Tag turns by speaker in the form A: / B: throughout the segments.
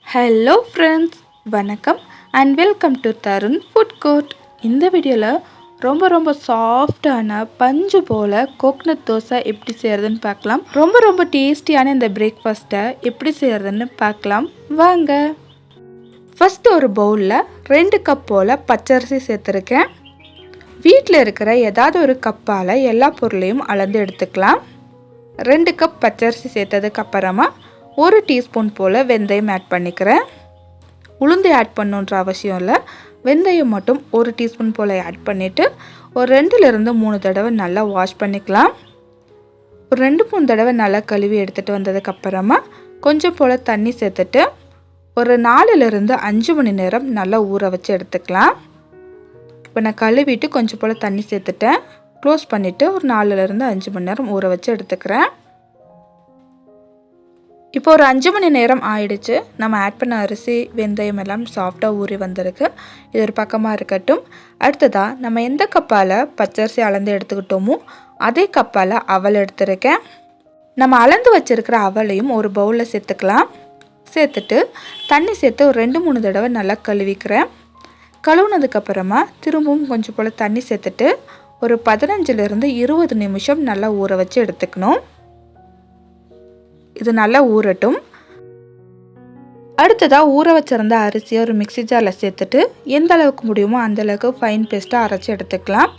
A: Hello friends, வணக்கம் and welcome to Tarun food court. இந்த வீடியோவில் ரொம்ப சாஃப்டான பஞ்சு போல் கோக்னட் தோசை எப்படி செய்கிறதுன்னு பார்க்கலாம். ரொம்ப டேஸ்டியான இந்த பிரேக்ஃபாஸ்ட்டை எப்படி செய்கிறதுன்னு பார்க்கலாம் வாங்க. ஃபஸ்ட்டு ஒரு பவுலில் 2 கப் போல் பச்சரிசி சேர்த்துருக்கேன். வீட்டில் இருக்கிற ஏதாவது ஒரு கப்பால் எல்லா பொருளையும் அளந்து எடுத்துக்கலாம். 2 கப் பச்சரிசி சேர்த்ததுக்கப்புறமா 1 டீஸ்பூன் போல் வெந்தயம் ஆட் பண்ணிக்கிறேன். உளுந்து ஆட் பண்ணுன்ற அவசியம் இல்லை, வெந்தயம் மட்டும் 1 டீஸ்பூன் போல் ஆட் பண்ணிவிட்டு ஒரு 2-3 தடவை நல்லா வாஷ் பண்ணிக்கலாம். ஒரு 2-3 தடவை நல்லா கழுவி எடுத்துகிட்டு வந்ததுக்கப்புறமா கொஞ்சம் போல் தண்ணி சேர்த்துட்டு ஒரு 4-5 மணி நேரம் நல்லா ஊற வச்சு எடுத்துக்கலாம். இப்போ நான் கழுவிட்டு கொஞ்சம் போல் தண்ணி சேர்த்துட்டேன். க்ளோஸ் பண்ணிவிட்டு ஒரு 4-5 மணி நேரம் ஊற வச்சு எடுத்துக்கிறேன். இப்போ ஒரு 5 மணி நேரம் ஆயிடுச்சு. நம்ம ஆட் பண்ண அரிசி வெந்தயம் எல்லாம் சாஃப்டாக ஊறி வந்திருக்கு. இது ஒரு பக்கமாக இருக்கட்டும். அடுத்ததாக நம்ம எந்த கப்பால் பச்சரிசி அளந்து எடுத்துக்கிட்டோமோ அதே கப்பால் அவல் எடுத்துருக்கேன். நம்ம அளந்து வச்சுருக்கிற அவலையும் ஒரு பவுலில் சேர்த்துக்கலாம். சேர்த்துட்டு தண்ணி சேர்த்து ஒரு 2-3 தடவை நல்லா கழுவிக்கிறேன். கழுவுனதுக்கப்புறமா திரும்பவும் கொஞ்சம் போல் தண்ணி சேர்த்துட்டு ஒரு 15-20 நிமிஷம் நல்லா ஊற வச்சு எடுத்துக்கணும். இது நல்லா ஊறட்டும். அடுத்ததாக ஊற வச்சிருந்த அரிசியை ஒரு மிக்ஸி ஜாரில் சேர்த்துட்டு எந்த அளவுக்கு முடியுமோ அந்தளவுக்கு ஃபைன் பேஸ்ட்டாக அரைச்சி எடுத்துக்கலாம்.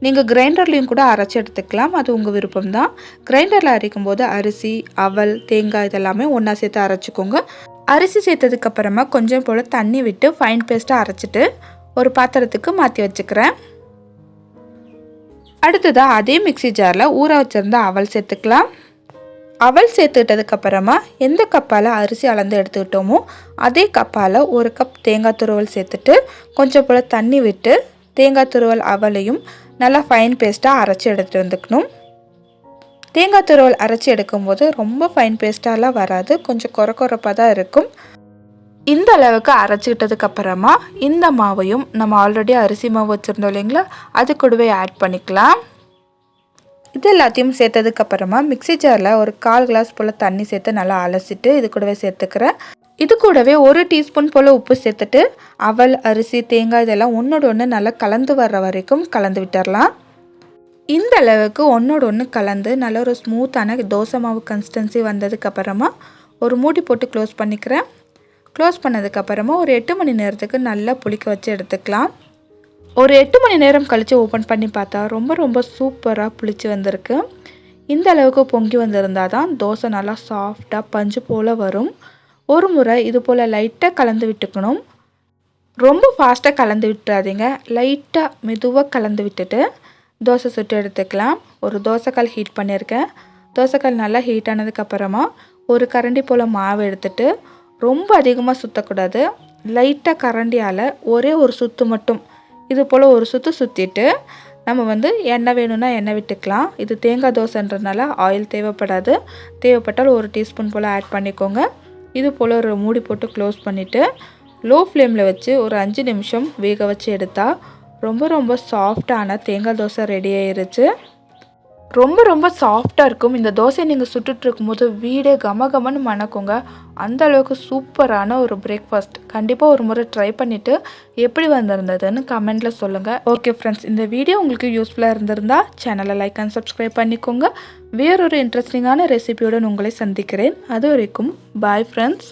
A: நீங்கள் கிரைண்டர்லேயும் கூட அரைச்சி எடுத்துக்கலாம், அது உங்கள் விருப்பம்தான். கிரைண்டரில் அரைக்கும் போது அரிசி, அவல், தேங்காய் இதெல்லாமே ஒன்றா சேர்த்து அரைச்சிக்கோங்க. அரிசி சேர்த்ததுக்கப்புறமா கொஞ்சம் போல் தண்ணி விட்டு ஃபைன் பேஸ்ட்டாக அரைச்சிட்டு ஒரு பாத்திரத்துக்கு மாற்றி வச்சுக்கிறேன். அடுத்ததாக அதே மிக்ஸி ஜாரில் ஊற வச்சுருந்த அவல் சேர்த்துக்கலாம். அவல் சேர்த்துக்கிட்டதுக்கப்புறமா எந்த கப்பால் அரிசி அளந்து எடுத்துக்கிட்டோமோ அதே கப்பால் 1 கப் தேங்காய் துருவல் சேர்த்துட்டு கொஞ்சம் போல் தண்ணி விட்டு தேங்காய் துருவல் அவலையும் நல்லா ஃபைன் பேஸ்ட்டாக அரைச்சி எடுத்துகிட்டு வந்துக்கணும். தேங்காய் துருவல் அரைச்சி எடுக்கும்போது ரொம்ப ஃபைன் பேஸ்ட்டாலாம் வராது, கொஞ்சம் கொரப்பாக தான் இருக்கும். இந்த அளவுக்கு அரைச்சிக்கிட்டதுக்கப்புறமா இந்த மாவையும் நம்ம ஆல்ரெடி அரிசி மாவு வச்சுருந்தோம் இல்லைங்களா, அது கூடவே ஆட் பண்ணிக்கலாம். இது எல்லாத்தையும் சேர்த்ததுக்கப்புறமா மிக்ஸி ஜாரில் ஒரு 1/4 கிளாஸ் போல் தண்ணி சேர்த்து நல்லா அலசிட்டு இது கூடவே சேர்த்துக்கிறேன். இது கூடவே 1 டீஸ்பூன் போல் உப்பு சேர்த்துட்டு அவல், அரிசி, தேங்காய் இதெல்லாம் ஒன்றோட ஒன்று நல்லா கலந்து வர்ற வரைக்கும் கலந்து விட்டுடலாம். இந்த அளவுக்கு ஒன்றோட ஒன்று கலந்து நல்ல ஒரு ஸ்மூத்தான தோசை மாவு கன்சிஸ்டன்சி வந்ததுக்கப்புறமா ஒரு மூடி போட்டு க்ளோஸ் பண்ணிக்கிறேன். க்ளோஸ் பண்ணதுக்கப்புறமா ஒரு 8 மணி நேரத்துக்கு நல்லா புளிக்க வச்சு எடுத்துக்கலாம். ஒரு 8 மணி நேரம் கழித்து ஓப்பன் பண்ணி பார்த்தா ரொம்ப சூப்பராக புளிச்சு வந்திருக்கு. இந்த அளவுக்கு பொங்கி வந்திருந்தால் தான் தோசை நல்லா சாஃப்டாக பஞ்சு போல் வரும். ஒரு முறை இது போல் லைட்டாக கலந்து விட்டுக்கணும். ரொம்ப ஃபாஸ்ட்டாக கலந்து விட்டுறாதீங்க, லைட்டாக மெதுவாக கலந்து விட்டுட்டு தோசை சுட்டு எடுத்துக்கலாம். ஒரு தோசைக்கல் ஹீட் பண்ணியிருக்கேன். தோசைக்கல் நல்லா ஹீட் ஆனதுக்கப்புறமா ஒரு கரண்டி போல் மாவு எடுத்துட்டு ரொம்ப அதிகமாக சுற்றக்கூடாது, லைட்டாக கரண்டியால் ஒரே ஒரு சுற்று மட்டும் இது போல் ஒரு சுற்று சுற்றிட்டு நம்ம எண்ணெய் வேணும்னா எண்ணெய் விட்டுக்கலாம். இது தேங்காய் தோசைன்றதுனால ஆயில் தேவைப்படாது. தேவைப்பட்டால் 1 டீஸ்பூன் போல் ஆட் பண்ணிக்கோங்க. இது போல் ஒரு மூடி போட்டு க்ளோஸ் பண்ணிவிட்டு லோ ஃப்ளேமில் வச்சு ஒரு 5 நிமிஷம் வேக வச்சு எடுத்தால் ரொம்ப சாஃப்டான தேங்காய் தோசை ரெடி ஆயிருச்சு. ரொம்ப சாஃப்டாக இருக்கும். இந்த தோசையை நீங்கள் சுட்டுட்டு இருக்கும்போது வீடே கமகமன்னு மணக்குங்க. அந்த அளவுக்கு சூப்பரான ஒரு பிரேக்ஃபாஸ்ட். கண்டிப்பாக ஒரு முறை ட்ரை பண்ணிவிட்டு எப்படி வந்திருந்ததுன்னு கமெண்ட்டில் சொல்லுங்கள். ஓகே ஃப்ரெண்ட்ஸ், இந்த வீடியோ உங்களுக்கு யூஸ்ஃபுல்லாக இருந்திருந்தால் சேனலை லைக் அண்ட் சப்ஸ்கிரைப் பண்ணிக்கோங்க. வேறொரு இன்ட்ரெஸ்டிங்கான ரெசிபியுடன் உங்களை சந்திக்கிறேன். அது வரைக்கும் பாய் ஃப்ரெண்ட்ஸ்.